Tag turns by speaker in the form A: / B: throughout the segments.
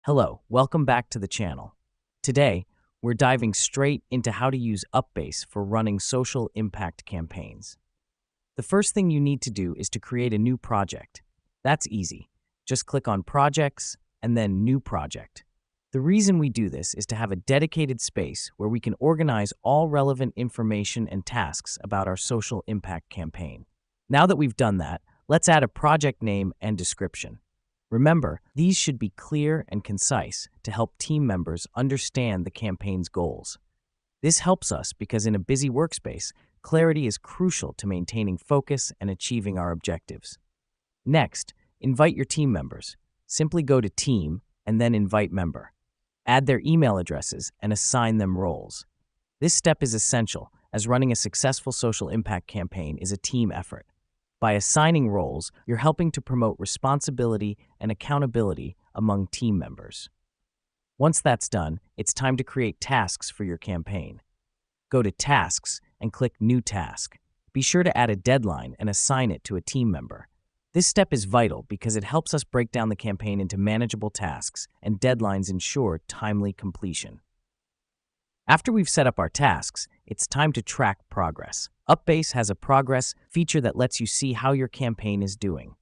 A: Hello, welcome back to the channel. Today, we're diving straight into how to use UPBASE for running social impact campaigns. The first thing you need to do is to create a new project. That's easy. Just click on Projects and then New Project. The reason we do this is to have a dedicated space where we can organize all relevant information and tasks about our social impact campaign. Now that we've done that, let's add a project name and description. Remember, these should be clear and concise to help team members understand the campaign's goals. This helps us because in a busy workspace, clarity is crucial to maintaining focus and achieving our objectives. Next, invite your team members. Simply go to Team and then Invite Member. Add their email addresses and assign them roles. This step is essential as running a successful social impact campaign is a team effort. By assigning roles, you're helping to promote responsibility and accountability among team members. Once that's done, it's time to create tasks for your campaign. Go to Tasks and click New Task. Be sure to add a deadline and assign it to a team member. This step is vital because it helps us break down the campaign into manageable tasks, and deadlines ensure timely completion. After we've set up our tasks, it's time to track progress. UPBASE has a progress feature that lets you see how your campaign is doing.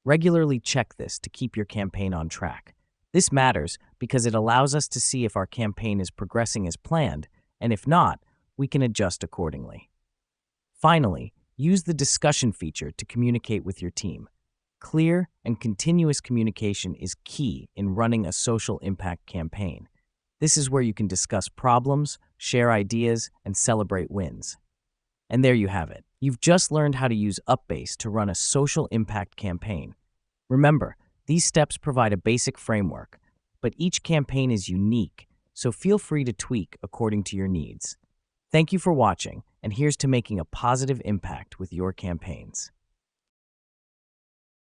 A: Regularly check this to keep your campaign on track. This matters because it allows us to see if our campaign is progressing as planned, and if not, we can adjust accordingly. Finally, use the discussion feature to communicate with your team. Clear and continuous communication is key in running a social impact campaign. This is where you can discuss problems, share ideas, and celebrate wins. And there you have it. You've just learned how to use UPBASE to run a social impact campaign. Remember, these steps provide a basic framework, but each campaign is unique, so feel free to tweak according to your needs. Thank you for watching, and here's to making a positive impact with your campaigns.